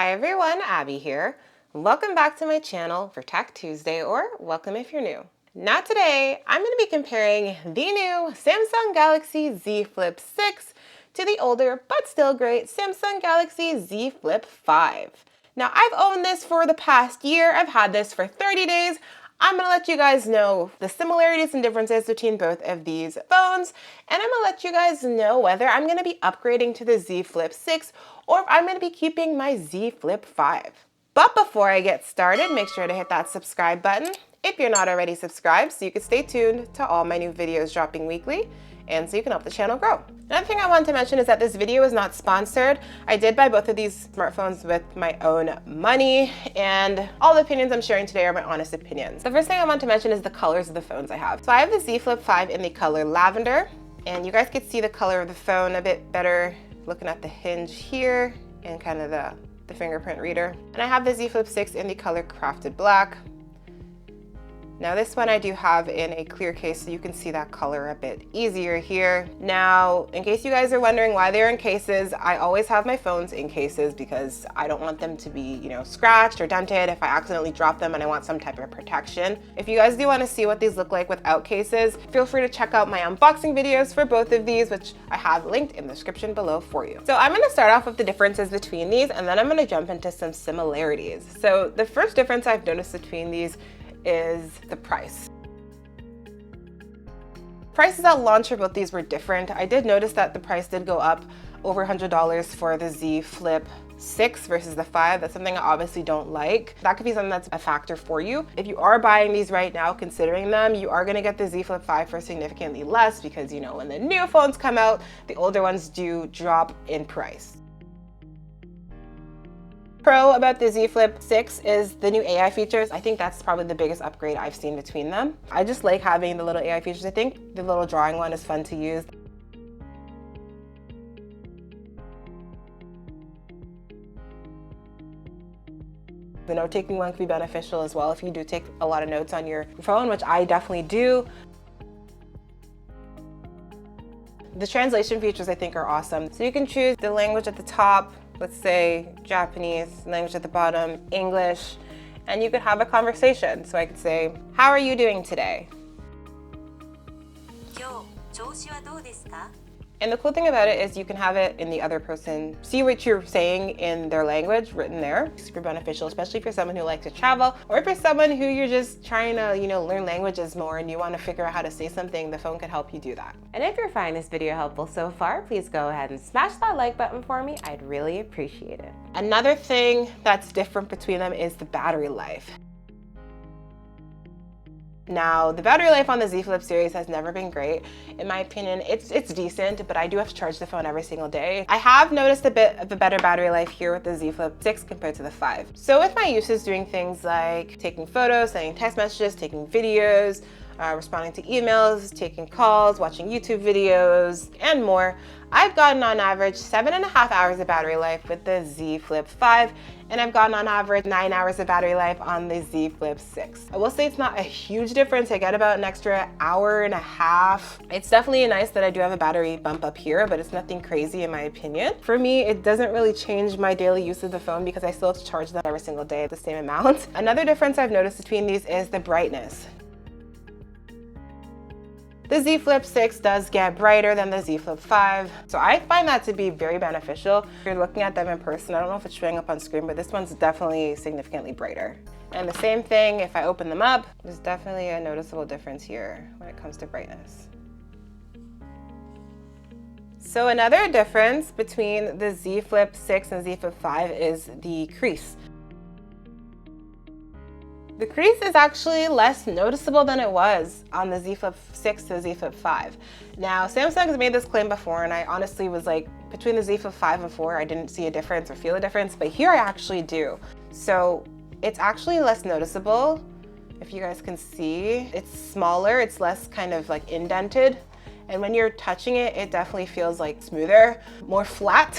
Hi everyone, Abby here. Welcome back to my channel for Tech Tuesday, or welcome if you're new. Now today, I'm going to be comparing the new Samsung Galaxy Z Flip 6 to the older but still great Samsung Galaxy Z Flip 5. Now I've owned this for the past year. I've had this for 30 days. I'm going to let you guys know the similarities and differences between both of these phones, and I'm going to let you guys know whether I'm going to be upgrading to the Z Flip 6 or if I'm going to be keeping my Z Flip 5. But before I get started, make sure to hit that subscribe button if you're not already subscribed so you can stay tuned to all my new videos dropping weekly and so you can help the channel grow. Another thing I want to mention is that this video is not sponsored. I did buy both of these smartphones with my own money, and all the opinions I'm sharing today are my honest opinions. The first thing I want to mention is the colors of the phones I have. So I have the Z Flip 5 in the color Lavender, and you guys can see the color of the phone a bit better looking at the hinge here and kind of the fingerprint reader. And I have the Z Flip 6 in the color Crafted Black. Now this one I do have in a clear case, so you can see that color a bit easier here. Now, in case you guys are wondering why they're in cases, I always have my phones in cases because I don't want them to be, scratched or dented if I accidentally drop them and I want some type of protection. If you guys do want to see what these look like without cases, feel free to check out my unboxing videos for both of these, which I have linked in the description below for you. So I'm going to start off with the differences between these, and then I'm going to jump into some similarities. So the first difference I've noticed between these is the price. Prices at launch for both these were different. I did notice that the price did go up over $100 for the Z Flip 6 versus the 5. That's something I obviously don't like. That could be something that's a factor for you. If you are buying these right now, considering them, you are going to get the Z Flip 5 for significantly less because, when the new phones come out, the older ones do drop in price. Pro about the Z Flip 6 is the new AI features. I think that's probably the biggest upgrade I've seen between them. I just like having the little AI features. I think the little drawing one is fun to use. The note-taking one can be beneficial as well if you do take a lot of notes on your phone, which I definitely do. The translation features I think are awesome. So you can choose the language at the top, let's say Japanese, language at the bottom, English, and you could have a conversation. So I could say, how are you doing today? And the cool thing about it is you can have it in the other person, see what you're saying in their language written there. Super beneficial, especially if you're someone who likes to travel, or if you're someone who you're just trying to, learn languages more and you want to figure out how to say something, the phone can help you do that. And if you're finding this video helpful so far, please go ahead and smash that like button for me. I'd really appreciate it. Another thing that's different between them is the battery life. Now, the battery life on the Z Flip series has never been great. In my opinion, it's decent, but I do have to charge the phone every single day. I have noticed a bit of a better battery life here with the Z Flip 6 compared to the 5. So with my uses doing things like taking photos, sending text messages, taking videos, responding to emails, taking calls, watching YouTube videos, and more, I've gotten on average 7.5 hours of battery life with the Z Flip 5, and I've gotten on average 9 hours of battery life on the Z Flip 6. I will say it's not a huge difference. I get about an extra hour and a half. It's definitely nice that I do have a battery bump up here, but it's nothing crazy in my opinion. For me, it doesn't really change my daily use of the phone because I still have to charge them every single day at the same amount. Another difference I've noticed between these is the brightness. The Z Flip 6 does get brighter than the Z Flip 5, so I find that to be very beneficial. If you're looking at them in person, I don't know if it's showing up on screen, but this one's definitely significantly brighter. And the same thing, if I open them up, there's definitely a noticeable difference here when it comes to brightness. So another difference between the Z Flip 6 and Z Flip 5 is the crease. The crease is actually less noticeable than it was on the Z Flip 6 to the Z Flip 5. Now, Samsung has made this claim before, and I honestly was like, between the Z Flip 5 and 4, I didn't see a difference or feel a difference, but here I actually do. So it's actually less noticeable. If you guys can see, it's smaller, it's less kind of like indented. And when you're touching it, it definitely feels like smoother, more flat.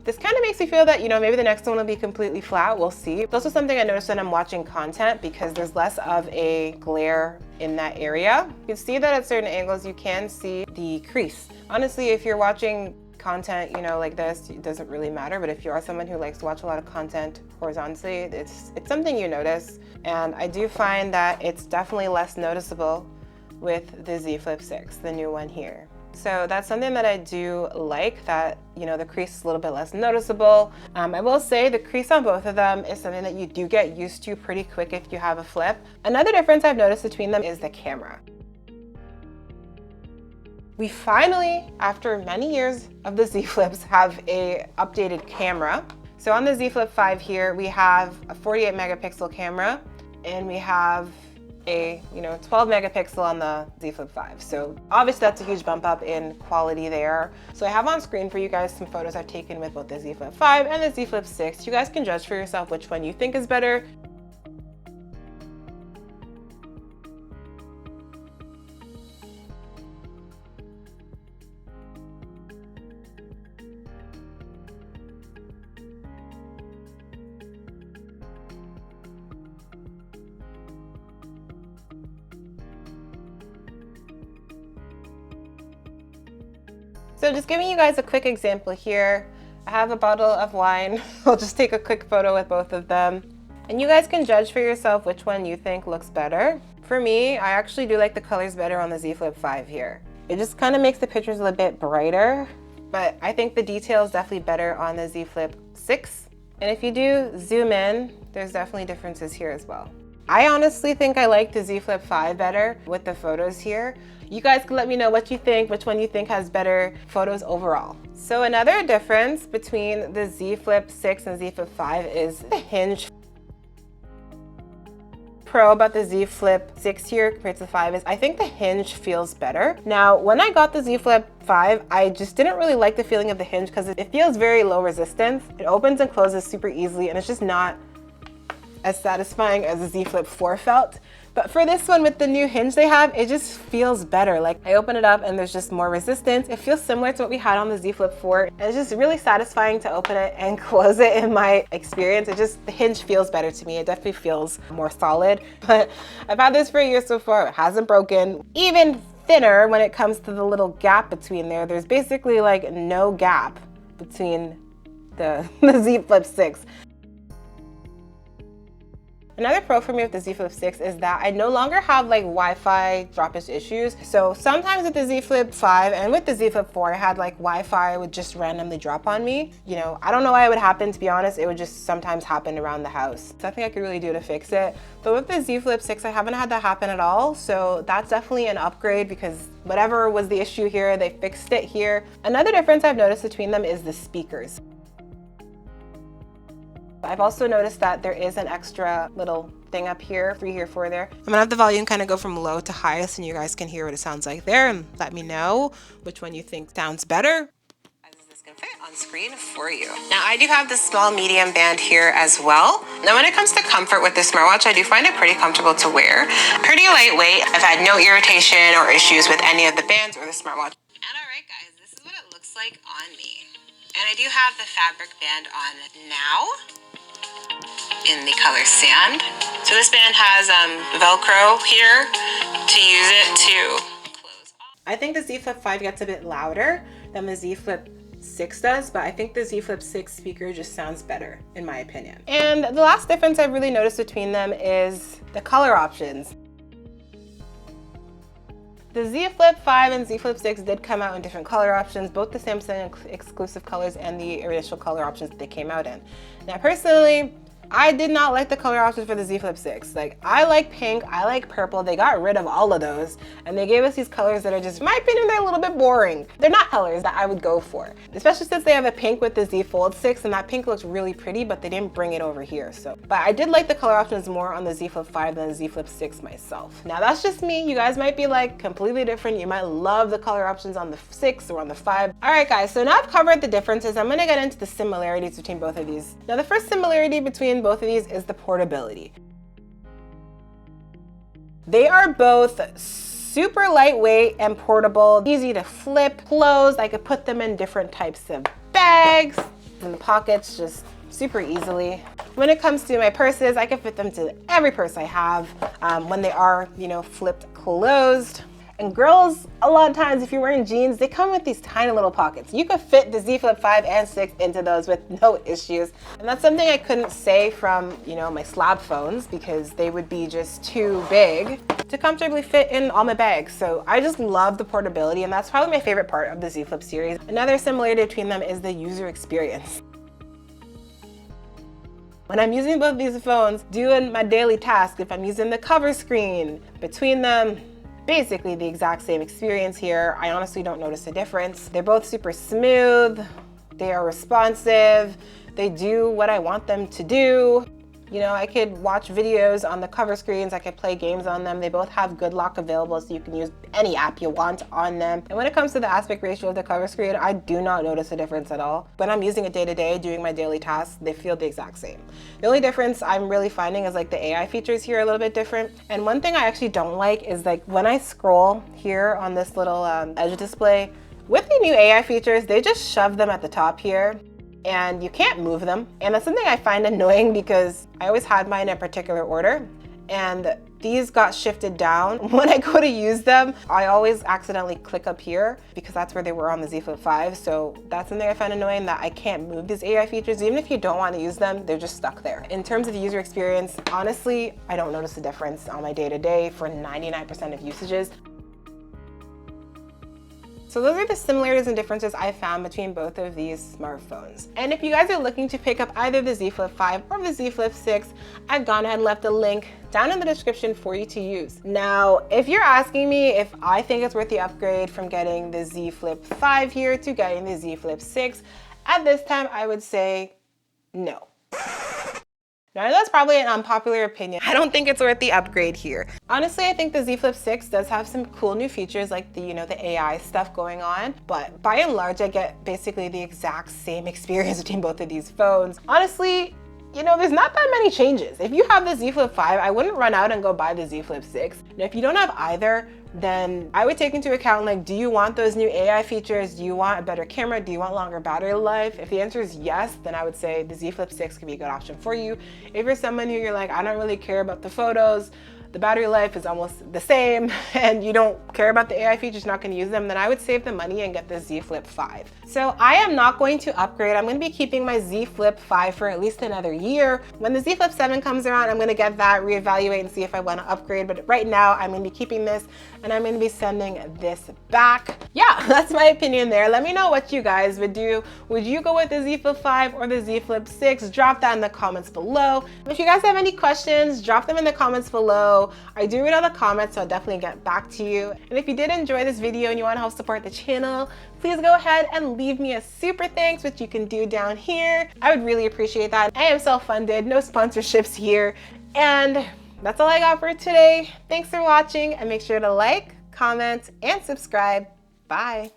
This kind of makes me feel that, maybe the next one will be completely flat. We'll see. It's also something I noticed when I'm watching content because there's less of a glare in that area. You can see that at certain angles, you can see the crease. Honestly, if you're watching content, you know, like this, it doesn't really matter. But if you are someone who likes to watch a lot of content horizontally, it's something you notice. And I do find that it's definitely less noticeable with the Z Flip 6, the new one here. So that's something that I do like, that, you know, the crease is a little bit less noticeable. I will say the crease on both of them is something that you do get used to pretty quick if you have a flip. Another difference I've noticed between them is the camera. We finally, after many years of the Z Flips, have a updated camera. So on the Z Flip 5 here, we have a 48 megapixel camera, and we have a 12 megapixel on the Z Flip 5. So obviously that's a huge bump up in quality there. So I have on screen for you guys some photos I've taken with both the Z Flip 5 and the Z Flip 6. You guys can judge for yourself which one you think is better. So just giving you guys a quick example here. I have a bottle of wine. I'll just take a quick photo with both of them. And you guys can judge for yourself which one you think looks better. For me, I actually do like the colors better on the Z Flip 5 here. It just kind of makes the pictures a little bit brighter, but I think the detail is definitely better on the Z Flip 6. And if you do zoom in, there's definitely differences here as well. I honestly think I like the Z Flip 5 better with the photos here. You guys can let me know what you think, which one you think has better photos overall. So another difference between the Z Flip 6 and Z Flip 5 is the hinge. Pro about the Z Flip 6 here compared to the 5 is I think the hinge feels better. Now, when I got the Z Flip 5, I just didn't really like the feeling of the hinge because it feels very low resistance. It opens and closes super easily, and it's just not as satisfying as the Z Flip 4 felt. But for this one, with the new hinge they have, it just feels better. Like, I open it up and there's just more resistance. It feels similar to what we had on the Z Flip 4. And it's just really satisfying to open it and close it in my experience. The hinge feels better to me. It definitely feels more solid. But I've had this for a year so far. It hasn't broken. Even thinner when it comes to the little gap between there. There's basically like no gap between the Z Flip 6. Another pro for me with the Z Flip 6 is that I no longer have like Wi-Fi droppage issues. So sometimes with the Z Flip 5 and with the Z Flip 4, I had like Wi-Fi would just randomly drop on me. You know, I don't know why it would happen, to be honest. It would just sometimes happen around the house. It's nothing I could really do to fix it. But with the Z Flip 6, I haven't had that happen at all. So that's definitely an upgrade because whatever was the issue here, they fixed it here. Another difference I've noticed between them is the speakers. I've also noticed that there is an extra little thing up here, 3 here, 4 there. I'm gonna have the volume kind of go from low to highest, and you guys can hear what it sounds like there, and let me know which one you think sounds better. As this can fit on screen for you. Now I do have the small medium band here as well. Now when it comes to comfort with this smartwatch, I do find it pretty comfortable to wear. Pretty lightweight. I've had no irritation or issues with any of the bands or the smartwatch. And alright guys, this is what it looks like on me. And I do have the fabric band on now, in the color sand. So this band has Velcro here to use it to close off. I think the Z Flip 5 gets a bit louder than the Z Flip 6 does, but I think the Z Flip 6 speaker just sounds better, in my opinion. And the last difference I've really noticed between them is the color options. The Z Flip 5 and Z Flip 6 did come out in different color options, both the Samsung exclusive colors and the initial color options that they came out in. Now personally, I did not like the color options for the Z Flip 6. Like, I like pink, I like purple. They got rid of all of those, and they gave us these colors that are just, in my opinion, they're a little bit boring. They're not colors that I would go for, especially since they have a pink with the Z Fold 6, and that pink looks really pretty, but they didn't bring it over here. But I did like the color options more on the Z Flip 5 than the Z Flip 6 myself. Now that's just me. You guys might be like completely different. You might love the color options on the 6 or on the 5. All right, guys, so now I've covered the differences. I'm gonna get into the similarities between both of these. Now the first similarity between both of these is the portability. They are both super lightweight and portable, easy to flip, close. I could put them in different types of bags, in the pockets, just super easily. When it comes to my purses, I can fit them to every purse I have when they are, flipped closed. And girls, a lot of times if you're wearing jeans, they come with these tiny little pockets. You could fit the Z Flip 5 and 6 into those with no issues. And that's something I couldn't say from, you know, my slab phones, because they would be just too big to comfortably fit in all my bags. So I just love the portability, and that's probably my favorite part of the Z Flip series. Another similarity between them is the user experience. When I'm using both these phones, doing my daily task, if I'm using the cover screen, between them, basically the exact same experience here. I honestly don't notice a difference. They're both super smooth, they are responsive, they do what I want them to do. You know, I could watch videos on the cover screens, I could play games on them. They both have good lock available, so you can use any app you want on them. And when it comes to the aspect ratio of the cover screen, I do not notice a difference at all. When I'm using it day to day, doing my daily tasks, they feel the exact same. The only difference I'm really finding is like the AI features here are a little bit different. And one thing I actually don't like is like when I scroll here on this little edge display, with the new AI features, they just shove them at the top here, and you can't move them. And that's something I find annoying because I always had mine in a particular order, and these got shifted down. When I go to use them, I always accidentally click up here because that's where they were on the Z Flip 5. So that's something I find annoying, that I can't move these AI features. Even if you don't want to use them, they're just stuck there. In terms of the user experience, honestly, I don't notice a difference on my day-to-day for 99% of usages. So those are the similarities and differences I found between both of these smartphones. And if you guys are looking to pick up either the Z Flip 5 or the Z Flip 6, I've gone ahead and left a link down in the description for you to use. Now, if you're asking me if I think it's worth the upgrade from getting the Z Flip 5 here to getting the Z Flip 6, at this time I would say no. Now, that's probably an unpopular opinion. I don't think it's worth the upgrade here. Honestly, I think the Z Flip 6 does have some cool new features like the, the AI stuff going on, but by and large, I get basically the exact same experience between both of these phones. Honestly, there's not that many changes. If you have the Z Flip 5, I wouldn't run out and go buy the Z Flip 6. Now, if you don't have either, then I would take into account, like, do you want those new AI features? Do you want a better camera? Do you want longer battery life? If the answer is yes, then I would say the Z Flip 6 could be a good option for you. If you're someone who you're like, I don't really care about the photos, the battery life is almost the same, and you don't care about the AI features, not going to use them, then I would save the money and get the Z Flip 5. So I am not going to upgrade. I'm going to be keeping my Z Flip 5 for at least another year. When the Z Flip 7 comes around, I'm going to get that, reevaluate, and see if I want to upgrade. But right now, I'm going to be keeping this, and I'm going to be sending this back. Yeah, that's my opinion there. Let me know what you guys would do. Would you go with the Z Flip 5 or the Z Flip 6? Drop that in the comments below. If you guys have any questions, drop them in the comments below. I do read all the comments, so I'll definitely get back to you. And if you did enjoy this video and you want to help support the channel, please go ahead and leave me a super thanks, which you can do down here. I would really appreciate that. I am self-funded, no sponsorships here. And that's all I got for today. Thanks for watching, and make sure to like, comment, and subscribe. Bye.